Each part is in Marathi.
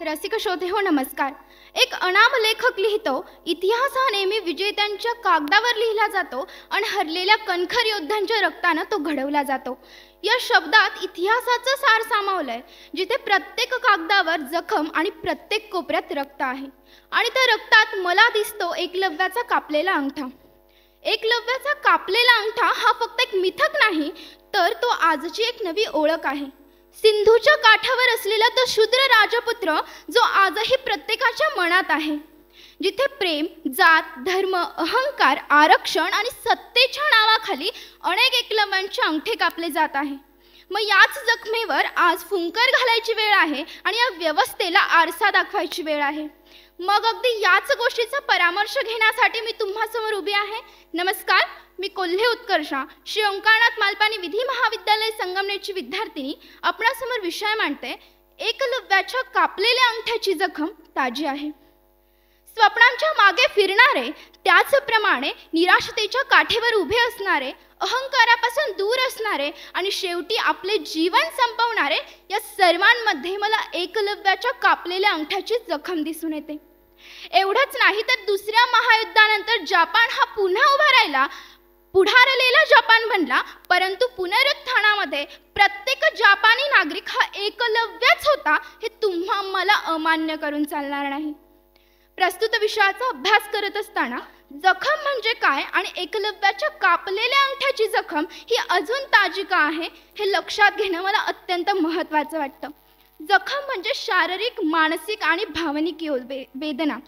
रसिक श्रोते हो नमस्कार. एक अनाम लेखक लिहितो, इतिहास हा नेहमी विजेत्यांच्या कागदावर लिहिला जातो आणि हरलेल्या कणखर योद्ध्यांच्या रक्तानं तो घडवला जातो. या शब्दात इतिहासाचं सार सामावलंय, जिथे प्रत्येक कागदावर जखम आणि प्रत्येक कोपऱ्यात रक्त आहे. आणि त्या रक्तात मला दिसतो एकलव्याचा कापलेला अंगठा. एकलव्याचा कापलेला अंगठा हा फक्त एक मिथक नाही, तर तो आजची एक नवी ओळख आहे. सिंधूच्या काठावर असलेला तो शूद्र राजपुत्र जो आजही प्रत्येकाच्या मनात आहे, जिथे प्रेम, जात, धर्म, अहंकार, आरक्षण आणि सत्तेच्या नावाखाली अनेक एकलव्यांचे अंगठे कापले जात आहे. मग याच जखमेवर आज फुंकर घालायची वेळ आहे आणि या व्यवस्थेला आरसा दाखवायची वेळ आहे. मग अगदी याच गोष्टीचा परामर्श घेण्यासाठी मी तुम्हासमोर उभी आहे. नमस्कार, मी कोल्हे उत्कर्षा, श्री ओंकारनाथ मालपाणी विधी महाविद्यालय संगमनेरची विद्यार्थिनी आपणासमोर विषय मांडते. एकलव्याच्या कापलेल्या अंगठ्याची जखम ताजी आहे. स्वप्नांच्या मागे फिरणारे, त्याचप्रमाणे निराशतेच्या काठेवर उभे असणारे, अहंकारापासून दूर असणारे आणि शेवटी आपले जीवन संपवणारे, या सर्वांमध्ये मला एकलव्याच्या कापलेल्या अंगठ्याची जखम दिसून येते. एवढंच नाही तर दुसऱ्या महायुद्धानंतर जपान हा पुन्हा उभा राहिला, पुढारलेला जपान बनला, परंतु पुनरुत्थानामध्ये प्रत्येक जपानी नागरिक हा एकलव्यच होता, हे तुम्हा मला अमान्य करून चालणार नाही. प्रस्तुत विषयाचा अभ्यास करत असताना जखम म्हणजे काय आणि एकलव्याच्या कापलेल्या अंगठ्याची जखम ही अजून ताजी का आहे, हे लक्षात घेणं मला अत्यंत महत्त्वाचं वाटतं. जखम म्हणजे शारीरिक, मानसिक आणि भावनिक वेदना.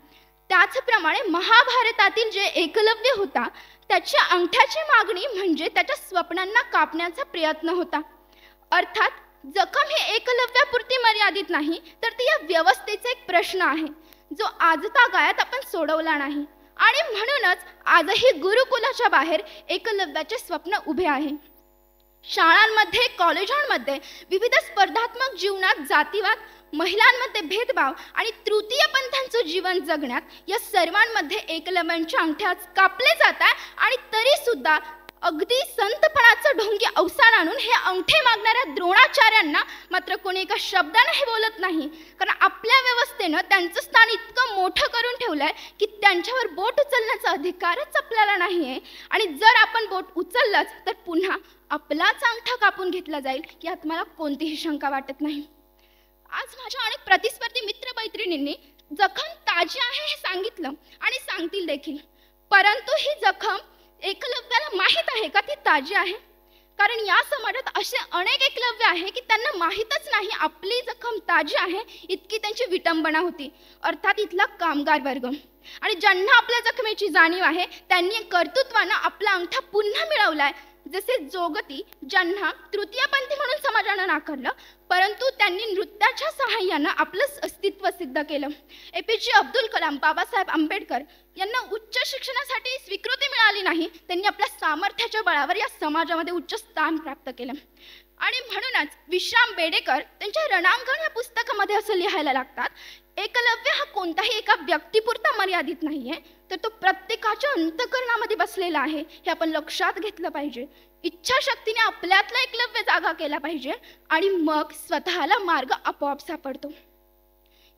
त्याचप्रमाणे महाभारतातील जे एकलव्य होता, त्याच्या अंगठ्याची मागणी म्हणजे त्याच्या स्वप्नांना कापण्याचा प्रयत्न होता. अर्थात जखम ही एकलव्यापुरती मर्यादित नाही, तर ती या व्यवस्थेचा एक प्रश्न आहे, जो आजतागायत आपण सोडवला नाही. आणि म्हणूनच आजही गुरुकुलाच्या बाहेर एकलव्याचे स्वप्न उभे आहे. शाळांमध्ये, कॉलेजांमध्ये, विविध स्पर्धात्मक जीवनात जातीवाद, महिलांमध्ये भेदभाव आणि तृतीय पंथांचं जीवन जगण्यात, या सर्वांमध्ये एकलव्यांच्या अंगठ्या कापले जातात. आणि तरी सुद्धा अगदी संतपणाचं ढोंगी अवसान आणून हे अंगठे मागणाऱ्या द्रोणाचार्यांना मात्र कोणी एका शब्दाने हे बोलत नाही, कारण आपल्या व्यवस्थेनं त्यांचं स्थान इतकं मोठं करून ठेवलंय की त्यांच्यावर बोट उचलण्याचा अधिकारच आपल्याला नाही आहे. आणि जर आपण बोट उचललंच तर पुन्हा आपलाच अंगठा कापून घेतला जाईल, यात मला कोणतीही शंका वाटत नाही. आज माझ्या अनेक प्रतिस्पर्धी मित्रमैत्रिणींनी जखम ताजी आहे हे सांगितलं आणि सांगतील देखील, परंतु ही जखम एकलव्याला माहीत आहे का ती ताजी आहे? कारण या समाजात असे अनेक एकलव्य आहे की त्यांना माहीतच नाही आपली जखम ताजी आहे, इतकी त्यांची विटंबना होती. अर्थात इथला कामगार वर्ग. आणि ज्यांना आपल्या जखमेची जाणीव आहे त्यांनी कर्तृत्वानं आपला अंगठा पुन्हा मिळवलाय. जसे जोगती, ज्यांना तृतीयपंथी म्हणून समाजानं नाकारलं, परंतु त्यांनी नृत्याच्या सहाय्यानं आपलं अस्तित्व सिद्ध केलं. APJ अब्दुल कलाम, बाबासाहेब आंबेडकर यांना उच्च शिक्षणासाठी स्वीकृती मिळाली नाही, त्यांनी आपल्या सामर्थ्याच्या बळावर या समाजामध्ये उच्च स्थान प्राप्त केलं. आणि म्हणूनच विश्राम बेडेकर त्यांच्या रणांगण या पुस्तकामध्ये असं लिहायला लागतात, एकलव्य हा कोणताही एका व्यक्तीपुरता मर्यादित नाहीये, तर तो प्रत्येकाच्या अंतःकरणामध्ये बसलेला आहे, हे आपण लक्षात घेतलं पाहिजे. इच्छाशक्तीने आपल्यातला एकलव्य जागा केला पाहिजे आणि मग स्वतःला मार्ग आपोआप सापडतो.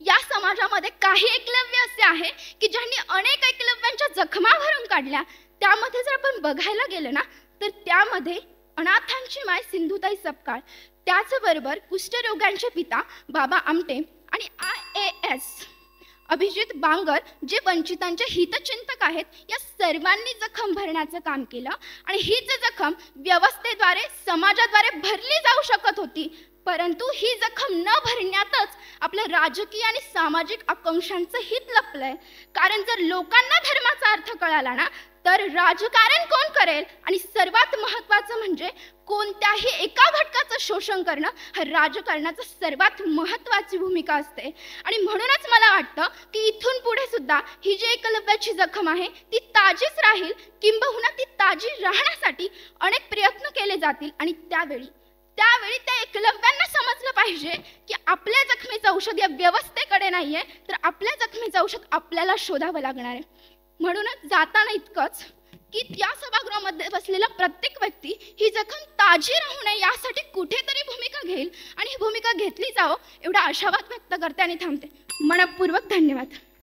या समाजामध्ये काही एकलव्य असे आहे की ज्यांनी अनेक एकलव्यांच्या जखमा भरून काढल्या. त्यामध्ये जर आपण बघायला गेलं ना, तर त्यामध्ये अनाथांची माय सिंधुताई सपकाळ, त्याचबरोबर कुष्ठरोग्यांचे पिता बाबा आमटे आणि IAS अभिजित बांगर, जे वंचितांचे हितचिंतक आहेत, या सर्वांनी जखम भरण्याचं काम केलं. आणि हीच जखम व्यवस्थेद्वारे, समाजाद्वारे भरली जाऊ शकत होती, परंतु ही जखम न भरण्यातच आपल्या राजकीय आणि सामाजिक आकांक्षांचं हित लपलंय. कारण जर लोकांना धर्माचा अर्थ कळाला ना, तर राजकारण कोण करेल? आणि सर्वात महत्त्वाचं म्हणजे कोणत्याही एका घटकाचं शोषण करणं हा राजकारणाचं सर्वात महत्त्वाची भूमिका असते. आणि म्हणूनच मला वाटतं की इथून पुढे सुद्धा ही जी एकलव्याची जखम आहे ती ताजीच राहील, किंबहुना ती ताजी राहण्यासाठी अनेक प्रयत्न केले जातील. आणि त्यावेळी त्या एकलव्यांना समजलं पाहिजे की आपल्या जखमेचं औषध या व्यवस्थेकडे नाहीये, तर आपल्या जखमेचं औषध आपल्याला शोधावं लागणार आहे. म्हणूनच जाताना इतकंच की त्या सभागृहामध्ये बसलेला प्रत्येक व्यक्ती ही जखम ताजी राहू नये यासाठी कुठेतरी भूमिका घेईल आणि ही भूमिका घेतली जावं एवढा आशावाद व्यक्त करते आणि थांबते. मनपूर्वक धन्यवाद.